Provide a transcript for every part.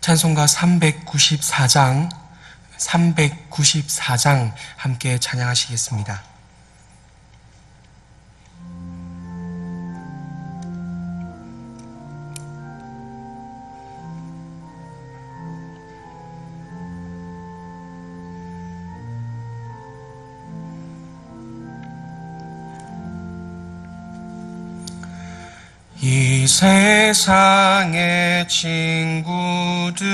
찬송가 394장 함께 찬양하시겠습니다. 이 세상의 친구들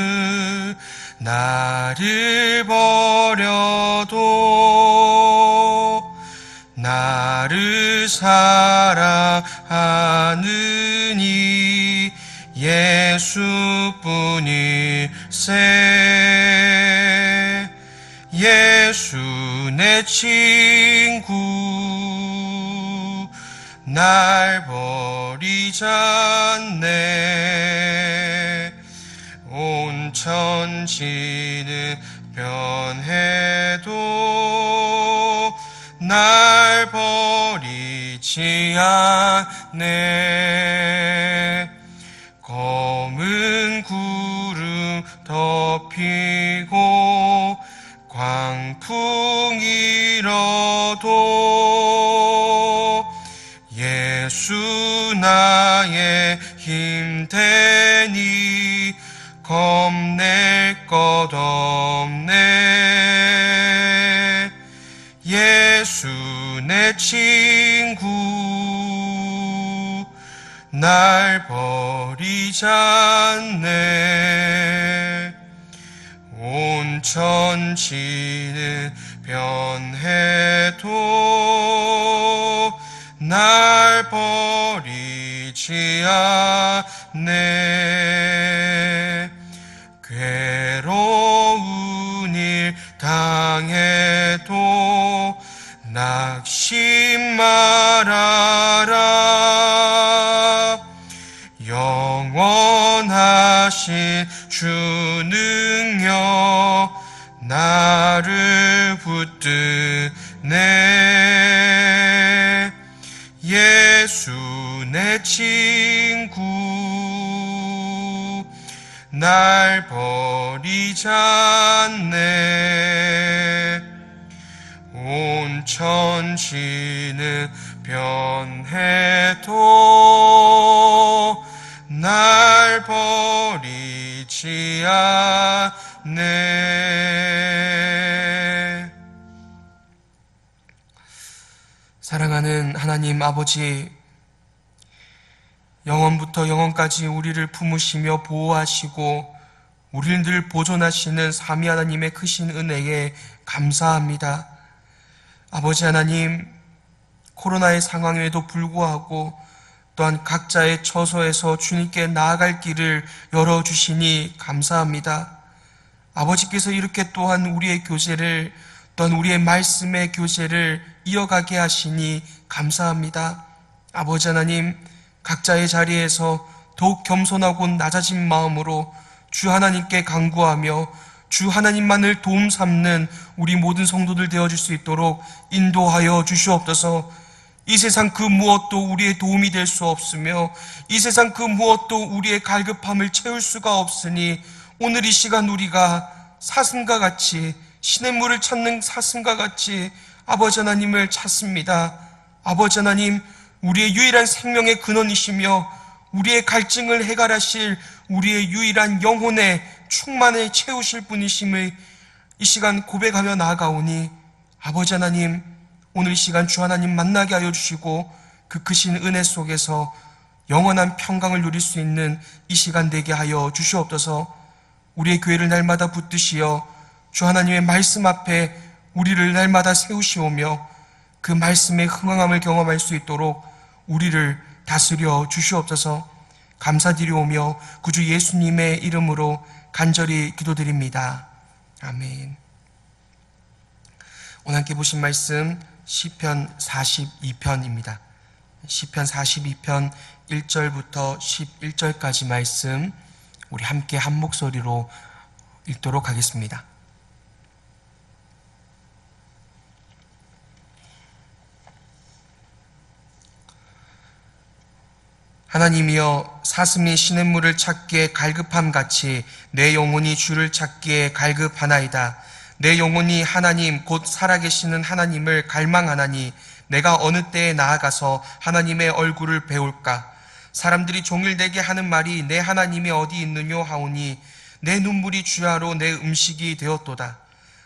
나를 버려도 나를 사랑하는 이 예수뿐일세. 예수 내 친구 날 버리지 않네. 온 천지는 변해도 날 버리지 않네. 검은 구름 덮이고 광풍이 일어도 예수 나의 힘 되니 겁낼 것 없네. 예수 내 친구 날 버리지 않네. 온 천지는 변해도 날 버리지 않네. 괴로운 일 당해도 낙심 말아라. 영원하신 주 능력 나를 붙드네. 예수 내 친구 날 버리지 않네. 온 천지는 변해도 날 버리지 않네. 사랑하는 하나님 아버지, 영원부터 영원까지 우리를 품으시며 보호하시고 우리를 늘 보존하시는 삼위 하나님의 크신 은혜에 감사합니다. 아버지 하나님, 코로나의 상황에도 불구하고 또한 각자의 처소에서 주님께 나아갈 길을 열어주시니 감사합니다. 아버지께서 이렇게 또한 우리의 교제를, 또한 우리의 말씀의 교제를 이어가게 하시니 감사합니다. 아버지 하나님, 각자의 자리에서 더욱 겸손하고 낮아진 마음으로 주 하나님께 간구하며 주 하나님만을 도움 삼는 우리 모든 성도들 되어줄 수 있도록 인도하여 주시옵소서. 이 세상 그 무엇도 우리의 도움이 될 수 없으며 이 세상 그 무엇도 우리의 갈급함을 채울 수가 없으니 오늘 이 시간 우리가 사슴과 같이, 신의 물을 찾는 사슴과 같이 아버지 하나님을 찾습니다. 아버지 하나님, 우리의 유일한 생명의 근원이시며 우리의 갈증을 해결하실 우리의 유일한 영혼의 충만을 채우실 분이심을 이 시간 고백하며 나아가오니 아버지 하나님, 오늘 이 시간 주 하나님 만나게 하여 주시고 그 크신 은혜 속에서 영원한 평강을 누릴 수 있는 이 시간 되게 하여 주시옵소서. 우리의 교회를 날마다 붙드시어 주 하나님의 말씀 앞에 우리를 날마다 세우시오며 그 말씀의 흥황함을 경험할 수 있도록 우리를 다스려 주시옵소서. 감사드리오며 구주 예수님의 이름으로 간절히 기도드립니다. 아멘. 오늘 함께 보신 말씀 시편 42편입니다. 시편 42편 1절부터 11절까지 말씀 우리 함께 한 목소리로 읽도록 하겠습니다. 하나님이여, 사슴이 시냇물을 찾기에 갈급함같이 내 영혼이 주를 찾기에 갈급하나이다. 내 영혼이 하나님 곧 살아계시는 하나님을 갈망하나니 내가 어느 때에 나아가서 하나님의 얼굴을 배울까? 사람들이 종일 내게 하는 말이 내 하나님이 어디 있느뇨 하오니 내 눈물이 주야로 내 음식이 되었도다.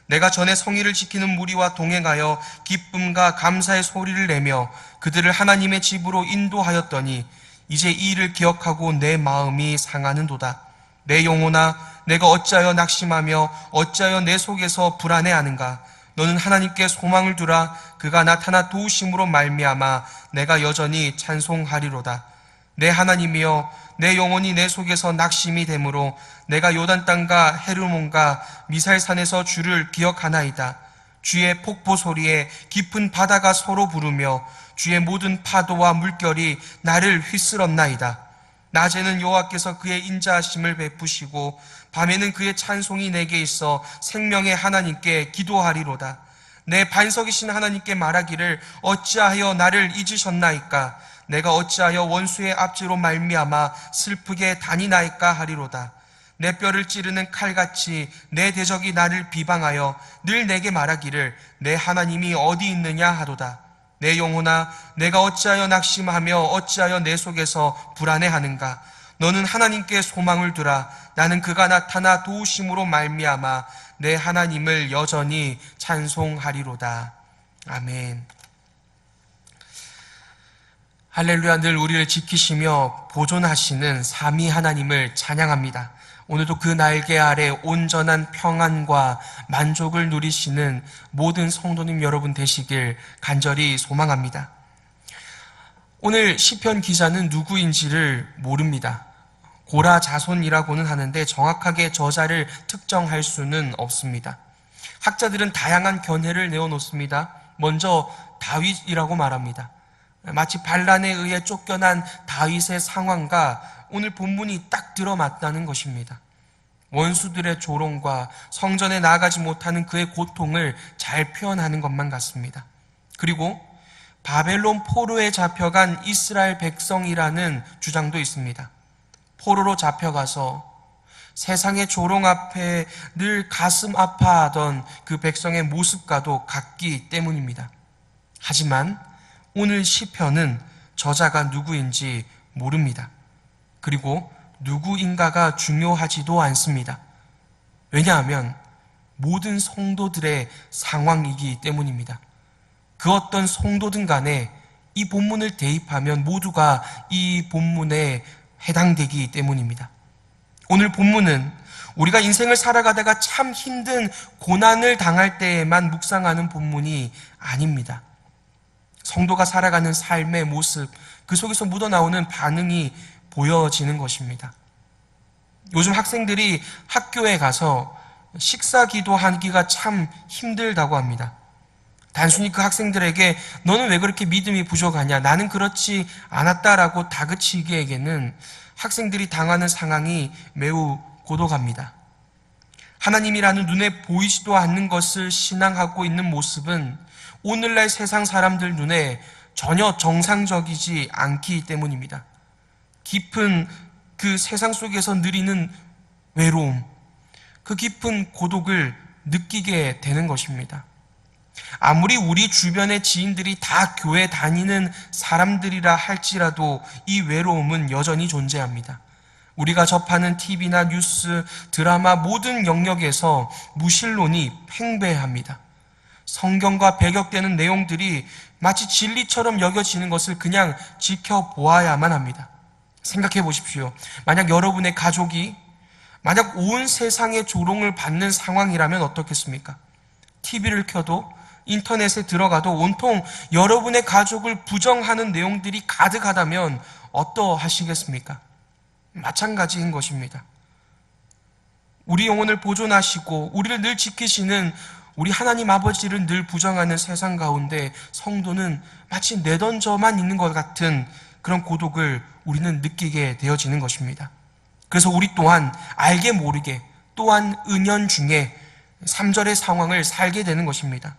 내가 전에 성의를 지키는 무리와 동행하여 기쁨과 감사의 소리를 내며 그들을 하나님의 집으로 인도하였더니 이제 이 일을 기억하고 내 마음이 상하는도다. 내 영혼아, 내가 어찌하여 낙심하며 어찌하여 내 속에서 불안해하는가? 너는 하나님께 소망을 두라. 그가 나타나 도우심으로 말미암아 내가 여전히 찬송하리로다. 내 하나님이여, 내 영혼이 내 속에서 낙심이 되므로 내가 요단 땅과 헤르몬과 미살산에서 주를 기억하나이다. 주의 폭포 소리에 깊은 바다가 서로 부르며 주의 모든 파도와 물결이 나를 휘쓸었나이다. 낮에는 여호와께서 그의 인자하심을 베푸시고 밤에는 그의 찬송이 내게 있어 생명의 하나님께 기도하리로다. 내 반석이신 하나님께 말하기를 어찌하여 나를 잊으셨나이까? 내가 어찌하여 원수의 압제로 말미암아 슬프게 다니나이까 하리로다. 내 뼈를 찌르는 칼같이 내 대적이 나를 비방하여 늘 내게 말하기를 내 하나님이 어디 있느냐 하도다. 내 영혼아, 내가 어찌하여 낙심하며 어찌하여 내 속에서 불안해하는가? 너는 하나님께 소망을 두라. 나는 그가 나타나 도우심으로 말미암아 내 하나님을 여전히 찬송하리로다. 아멘. 할렐루야. 늘 우리를 지키시며 보존하시는 삼위 하나님을 찬양합니다. 오늘도 그 날개 아래 온전한 평안과 만족을 누리시는 모든 성도님 여러분 되시길 간절히 소망합니다. 오늘 시편 기자는 누구인지를 모릅니다. 고라 자손이라고는 하는데 정확하게 저자를 특정할 수는 없습니다. 학자들은 다양한 견해를 내어놓습니다. 먼저 다윗이라고 말합니다. 마치 반란에 의해 쫓겨난 다윗의 상황과 오늘 본문이 딱 들어맞다는 것입니다. 원수들의 조롱과 성전에 나아가지 못하는 그의 고통을 잘 표현하는 것만 같습니다. 그리고 바벨론 포로에 잡혀간 이스라엘 백성이라는 주장도 있습니다. 포로로 잡혀가서 세상의 조롱 앞에 늘 가슴 아파하던 그 백성의 모습과도 같기 때문입니다. 하지만 오늘 시편은 저자가 누구인지 모릅니다. 그리고 누구인가가 중요하지도 않습니다. 왜냐하면 모든 성도들의 상황이기 때문입니다. 그 어떤 성도든 간에 이 본문을 대입하면 모두가 이 본문에 해당되기 때문입니다. 오늘 본문은 우리가 인생을 살아가다가 참 힘든 고난을 당할 때에만 묵상하는 본문이 아닙니다. 성도가 살아가는 삶의 모습, 그 속에서 묻어나오는 반응이 보여지는 것입니다. 요즘 학생들이 학교에 가서 식사 기도하기가 참 힘들다고 합니다. 단순히 그 학생들에게 너는 왜 그렇게 믿음이 부족하냐, 나는 그렇지 않았다라고 다그치기에는 학생들이 당하는 상황이 매우 고독합니다. 하나님이라는 눈에 보이지도 않는 것을 신앙하고 있는 모습은 오늘날 세상 사람들 눈에 전혀 정상적이지 않기 때문입니다. 깊은 그 세상 속에서 누리는 외로움, 그 깊은 고독을 느끼게 되는 것입니다. 아무리 우리 주변의 지인들이 다 교회 다니는 사람들이라 할지라도 이 외로움은 여전히 존재합니다. 우리가 접하는 TV나 뉴스, 드라마 모든 영역에서 무신론이 팽배합니다. 성경과 배격되는 내용들이 마치 진리처럼 여겨지는 것을 그냥 지켜보아야만 합니다. 생각해 보십시오. 만약 여러분의 가족이 만약 온 세상의 조롱을 받는 상황이라면 어떻겠습니까? TV를 켜도 인터넷에 들어가도 온통 여러분의 가족을 부정하는 내용들이 가득하다면 어떠하시겠습니까? 마찬가지인 것입니다. 우리 영혼을 보존하시고 우리를 늘 지키시는 우리 하나님 아버지를 늘 부정하는 세상 가운데 성도는 마치 내던져만 있는 것 같은 그런 고독을 우리는 느끼게 되어지는 것입니다. 그래서 우리 또한 알게 모르게 또한 은연중에 3절의 상황을 살게 되는 것입니다.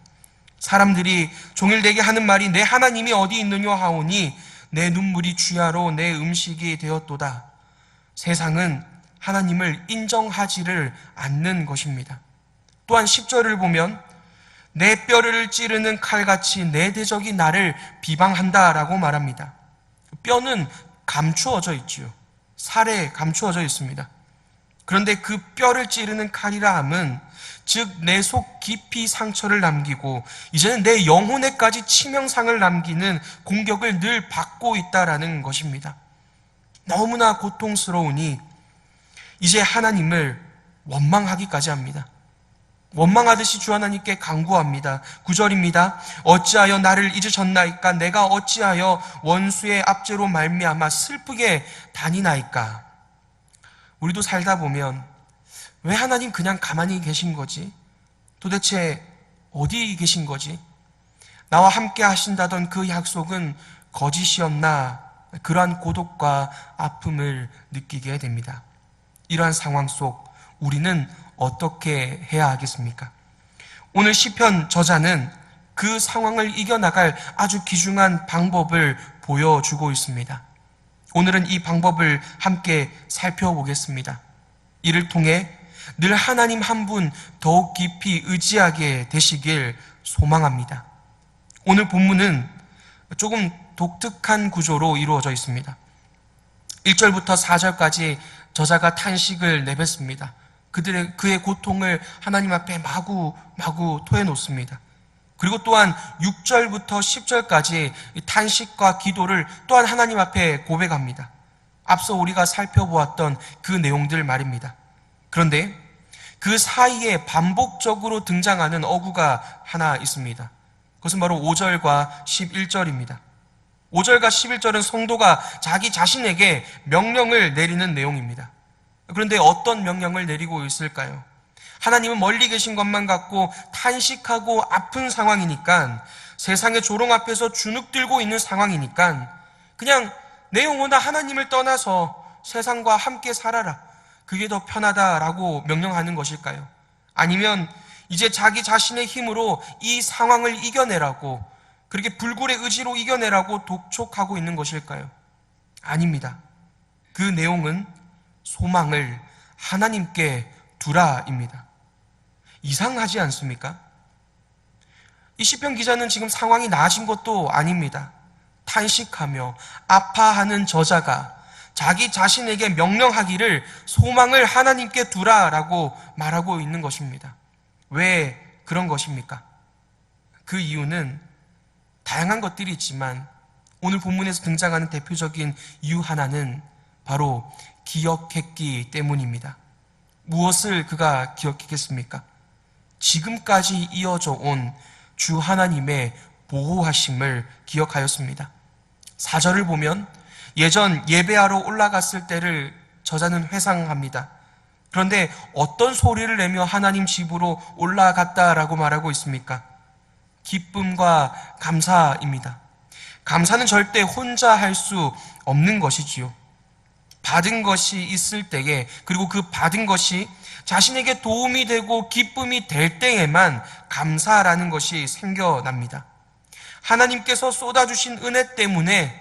사람들이 종일 내게 하는 말이 내 하나님이 어디 있느냐 하오니 내 눈물이 주야로 내 음식이 되었도다. 세상은 하나님을 인정하지를 않는 것입니다. 또한 10절을 보면 내 뼈를 찌르는 칼같이 내 대적이 나를 비방한다라고 말합니다. 뼈는 감추어져 있지요. 살에 감추어져 있습니다. 그런데 그 뼈를 찌르는 칼이라 함은 즉 내 속 깊이 상처를 남기고 이제는 내 영혼에까지 치명상을 남기는 공격을 늘 받고 있다라는 것입니다. 너무나 고통스러우니 이제 하나님을 원망하기까지 합니다. 원망하듯이 주 하나님께 간구합니다. 9절입니다. 어찌하여 나를 잊으셨나이까? 내가 어찌하여 원수의 압제로 말미암아 슬프게 다니나이까? 우리도 살다 보면 왜 하나님 그냥 가만히 계신 거지? 도대체 어디 계신 거지? 나와 함께 하신다던 그 약속은 거짓이었나? 그러한 고독과 아픔을 느끼게 됩니다. 이러한 상황 속 우리는 어떻게 해야 하겠습니까? 오늘 시편 저자는 그 상황을 이겨나갈 아주 귀중한 방법을 보여주고 있습니다. 오늘은 이 방법을 함께 살펴보겠습니다. 이를 통해 늘 하나님 한 분 더욱 깊이 의지하게 되시길 소망합니다. 오늘 본문은 조금 독특한 구조로 이루어져 있습니다. 1절부터 4절까지 저자가 탄식을 내뱉습니다. 그의 고통을 하나님 앞에 마구 토해놓습니다. 그리고 또한 6절부터 10절까지 탄식과 기도를 또한 하나님 앞에 고백합니다. 앞서 우리가 살펴보았던 그 내용들 말입니다. 그런데 그 사이에 반복적으로 등장하는 어구가 하나 있습니다. 그것은 바로 5절과 11절입니다. 5절과 11절은 성도가 자기 자신에게 명령을 내리는 내용입니다. 그런데 어떤 명령을 내리고 있을까요? 하나님은 멀리 계신 것만 같고 탄식하고 아픈 상황이니까, 세상의 조롱 앞에서 주눅들고 있는 상황이니까 그냥 내 영혼아 하나님을 떠나서 세상과 함께 살아라, 그게 더 편하다라고 명령하는 것일까요? 아니면 이제 자기 자신의 힘으로 이 상황을 이겨내라고, 그렇게 불굴의 의지로 이겨내라고 독촉하고 있는 것일까요? 아닙니다. 그 내용은 소망을 하나님께 두라입니다. 이상하지 않습니까? 이 시편 기자는 지금 상황이 나아진 것도 아닙니다. 탄식하며 아파하는 저자가 자기 자신에게 명령하기를 소망을 하나님께 두라라고 말하고 있는 것입니다. 왜 그런 것입니까? 그 이유는 다양한 것들이 있지만 오늘 본문에서 등장하는 대표적인 이유 하나는 바로 기억했기 때문입니다. 무엇을 그가 기억했겠습니까? 지금까지 이어져 온 주 하나님의 보호하심을 기억하였습니다. 4절을 보면 예전 예배하러 올라갔을 때를 저자는 회상합니다. 그런데 어떤 소리를 내며 하나님 집으로 올라갔다라고 말하고 있습니까? 기쁨과 감사입니다. 감사는 절대 혼자 할 수 없는 것이지요. 받은 것이 있을 때에, 그리고 그 받은 것이 자신에게 도움이 되고 기쁨이 될 때에만 감사라는 것이 생겨납니다. 하나님께서 쏟아주신 은혜 때문에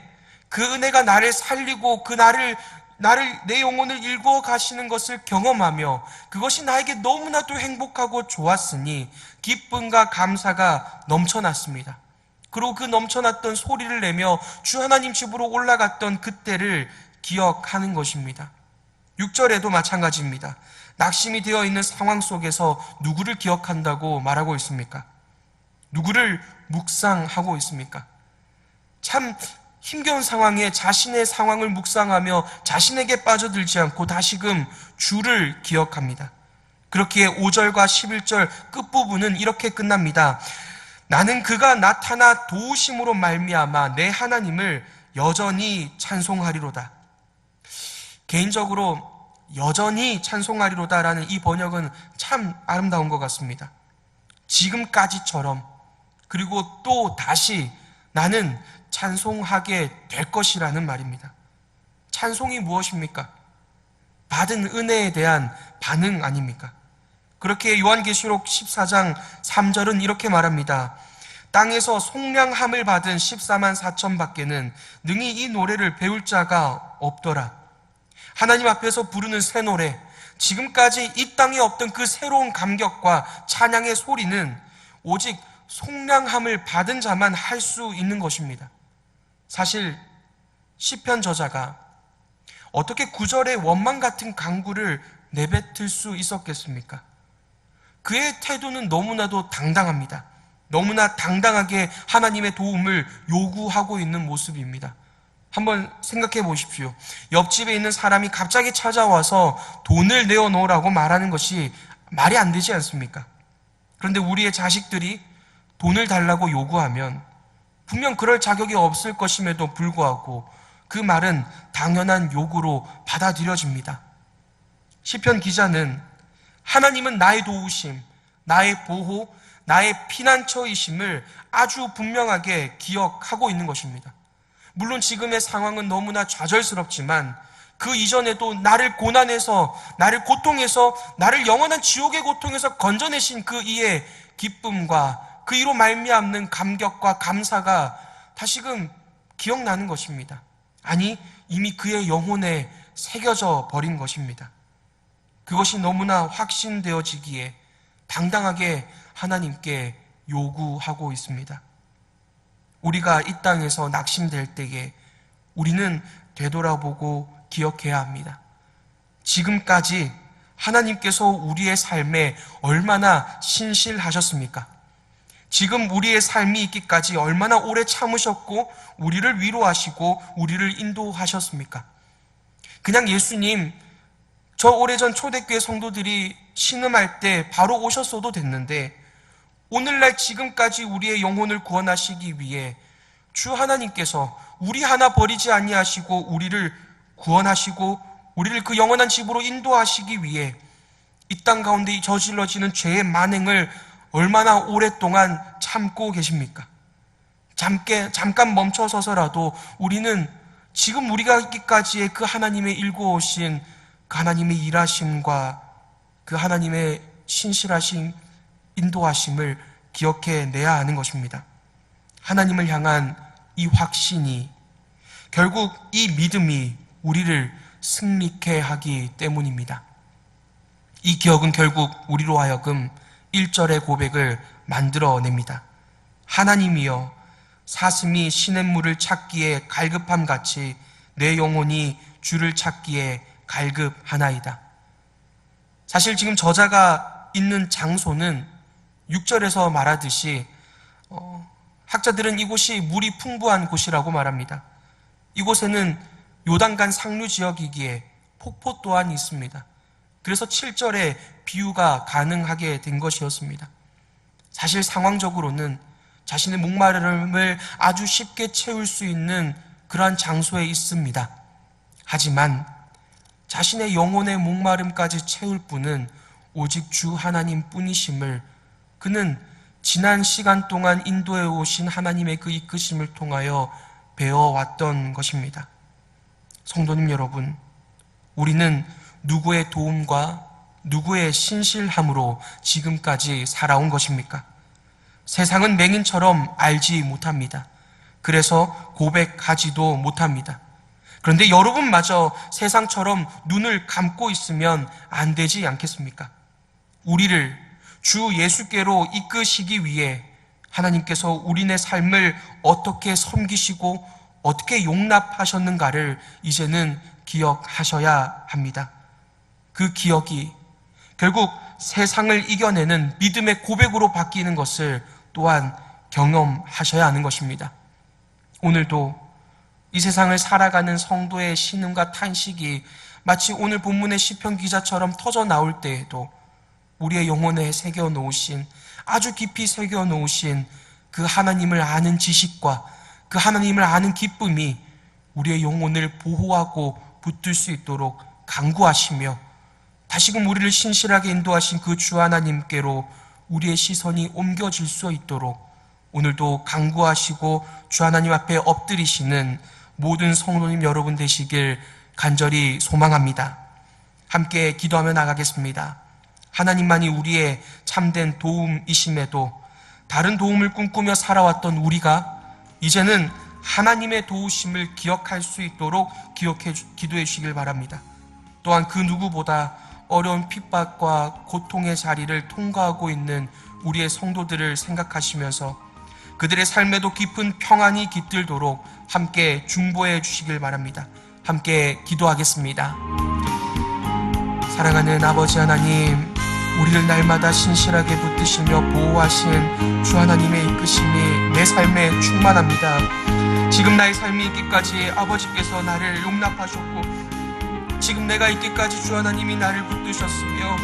그 은혜가 나를 살리고 내 영혼을 일구어 가시는 것을 경험하며 그것이 나에게 너무나도 행복하고 좋았으니 기쁨과 감사가 넘쳐났습니다. 그리고 그 넘쳐났던 소리를 내며 주 하나님 집으로 올라갔던 그때를 기억하는 것입니다. 6절에도 마찬가지입니다. 낙심이 되어 있는 상황 속에서 누구를 기억한다고 말하고 있습니까? 누구를 묵상하고 있습니까? 참 힘겨운 상황에 자신의 상황을 묵상하며 자신에게 빠져들지 않고 다시금 주를 기억합니다. 그렇기에 5절과 11절 끝부분은 이렇게 끝납니다. 나는 그가 나타나 도우심으로 말미암아 내 하나님을 여전히 찬송하리로다. 개인적으로 여전히 찬송하리로다라는 이 번역은 참 아름다운 것 같습니다. 지금까지처럼, 그리고 또 다시 나는 찬송하게 될 것이라는 말입니다. 찬송이 무엇입니까? 받은 은혜에 대한 반응 아닙니까? 그렇게 요한계시록 14장 3절은 이렇게 말합니다. 땅에서 속량함을 받은 14만 4천 밖에는 능히 이 노래를 배울 자가 없더라. 하나님 앞에서 부르는 새 노래, 지금까지 이 땅에 없던 그 새로운 감격과 찬양의 소리는 오직 속량함을 받은 자만 할 수 있는 것입니다. 사실 시편 저자가 어떻게 구절의 원망 같은 강구를 내뱉을 수 있었겠습니까? 그의 태도는 너무나도 당당합니다. 너무나 당당하게 하나님의 도움을 요구하고 있는 모습입니다. 한번 생각해 보십시오. 옆집에 있는 사람이 갑자기 찾아와서 돈을 내어놓으라고 말하는 것이 말이 안 되지 않습니까? 그런데 우리의 자식들이 돈을 달라고 요구하면 분명 그럴 자격이 없을 것임에도 불구하고 그 말은 당연한 요구로 받아들여집니다. 시편 기자는 하나님은 나의 도우심, 나의 보호, 나의 피난처이심을 아주 분명하게 기억하고 있는 것입니다. 물론 지금의 상황은 너무나 좌절스럽지만 그 이전에도 나를 고난에서, 나를 고통에서, 나를 영원한 지옥의 고통에서 건져내신 그 이의 기쁨과 그 이로 말미암는 감격과 감사가 다시금 기억나는 것입니다. 아니, 이미 그의 영혼에 새겨져 버린 것입니다. 그것이 너무나 확신되어지기에 당당하게 하나님께 요구하고 있습니다. 우리가 이 땅에서 낙심될 때에 우리는 되돌아보고 기억해야 합니다. 지금까지 하나님께서 우리의 삶에 얼마나 신실하셨습니까? 지금 우리의 삶이 있기까지 얼마나 오래 참으셨고 우리를 위로하시고 우리를 인도하셨습니까? 그냥 예수님, 저 오래전 초대교회 성도들이 신음할 때 바로 오셨어도 됐는데 오늘날 지금까지 우리의 영혼을 구원하시기 위해 주 하나님께서 우리 하나 버리지 아니하시고 우리를 구원하시고 우리를 그 영원한 집으로 인도하시기 위해 이 땅 가운데 저질러지는 죄의 만행을 얼마나 오랫동안 참고 계십니까? 잠깐 멈춰서서라도 우리는 지금 우리가 있기까지의 그 하나님의 일구어오신 그 하나님의 일하심과 그 하나님의 신실하신 인도하심을 기억해내야 하는 것입니다. 하나님을 향한 이 확신이, 결국 이 믿음이 우리를 승리케 하기 때문입니다. 이 기억은 결국 우리로 하여금 1절의 고백을 만들어냅니다. 하나님이여, 사슴이 시냇물을 찾기에 갈급함같이 내 영혼이 주를 찾기에 갈급하나이다. 사실 지금 저자가 있는 장소는 6절에서 말하듯이 학자들은 이곳이 물이 풍부한 곳이라고 말합니다. 이곳에는 요단강 상류 지역이기에 폭포 또한 있습니다. 그래서 7절에 비유가 가능하게 된 것이었습니다. 사실 상황적으로는 자신의 목마름을 아주 쉽게 채울 수 있는 그러한 장소에 있습니다. 하지만 자신의 영혼의 목마름까지 채울 분은 오직 주 하나님 뿐이심을 그는 지난 시간 동안 인도해 오신 하나님의 그 이끄심을 통하여 배워왔던 것입니다. 성도님 여러분, 우리는 누구의 도움과 누구의 신실함으로 지금까지 살아온 것입니까? 세상은 맹인처럼 알지 못합니다. 그래서 고백하지도 못합니다. 그런데 여러분마저 세상처럼 눈을 감고 있으면 안 되지 않겠습니까? 우리를 주 예수께로 이끄시기 위해 하나님께서 우리네 삶을 어떻게 섬기시고 어떻게 용납하셨는가를 이제는 기억하셔야 합니다. 그 기억이 결국 세상을 이겨내는 믿음의 고백으로 바뀌는 것을 또한 경험하셔야 하는 것입니다. 오늘도 이 세상을 살아가는 성도의 신음과 탄식이 마치 오늘 본문의 시편 기자처럼 터져 나올 때에도 우리의 영혼에 새겨 놓으신, 아주 깊이 새겨 놓으신 그 하나님을 아는 지식과 그 하나님을 아는 기쁨이 우리의 영혼을 보호하고 붙들 수 있도록 간구하시며 다시금 우리를 신실하게 인도하신 그 주 하나님께로 우리의 시선이 옮겨질 수 있도록 오늘도 간구하시고 주 하나님 앞에 엎드리시는 모든 성도님 여러분 되시길 간절히 소망합니다. 함께 기도하며 나가겠습니다. 하나님만이 우리의 참된 도움이심에도 다른 도움을 꿈꾸며 살아왔던 우리가 이제는 하나님의 도우심을 기억할 수 있도록 기도해 주시길 바랍니다. 또한 그 누구보다 어려운 핍박과 고통의 자리를 통과하고 있는 우리의 성도들을 생각하시면서 그들의 삶에도 깊은 평안이 깃들도록 함께 중보해 주시길 바랍니다. 함께 기도하겠습니다. 사랑하는 아버지 하나님, 우리를 날마다 신실하게 붙드시며 보호하신 주 하나님의 이끄심이 내 삶에 충만합니다. 지금 나의 삶이 있기까지 아버지께서 나를 용납하셨고, 지금 내가 있기까지 주 하나님이 나를 붙드셨으며,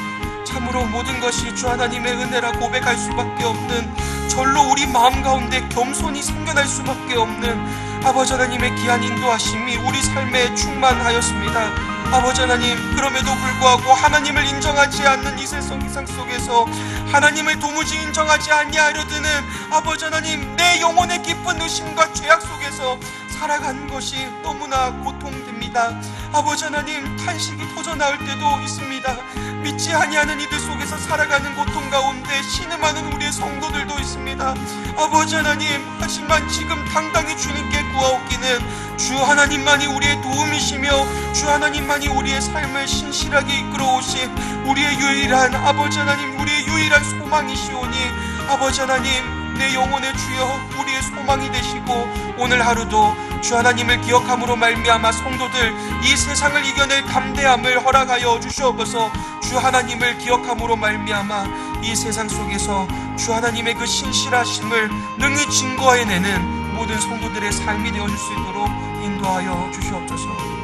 참으로 모든 것이 주 하나님의 은혜라 고백할 수밖에 없는, 절로 우리 마음 가운데 겸손이 생겨날 수밖에 없는 아버지 하나님의 귀한 인도하심이 우리 삶에 충만하였습니다. 아버지 하나님, 그럼에도 불구하고 하나님을 인정하지 않는 이 세상 속에서 하나님을 도무지 인정하지 아니하려 드는 아버지 하나님, 내 영혼의 깊은 의심과 죄악 속에서 살아가는 것이 너무나 고통됩니다. 아버지 하나님, 탄식이 터져나올 때도 있습니다. 믿지 아니하는 이들 속에서 살아가는 고통 가운데 신음하는 우리의 성도들도 있습니다. 아버지 하나님, 하지만 지금 당당히 주님께 구하옵기는 주 하나님만이 우리의 도움이시며 주 하나님만이 우리의 삶을 신실하게 이끌어 오신 우리의 유일한 아버지 하나님, 우리의 유일한 소망이시오니 아버지 하나님, 내 영혼의 주여 우리의 소망이 되시고 오늘 하루도 주 하나님을 기억함으로 말미암아 성도들 이 세상을 이겨낼 담대함을 허락하여 주시옵소서. 주 하나님을 기억함으로 말미암아 이 세상 속에서 주 하나님의 그 신실하심을 능히 증거해내는 모든 성도들의 삶이 되어줄 수 있도록 인도하여 주시옵소서.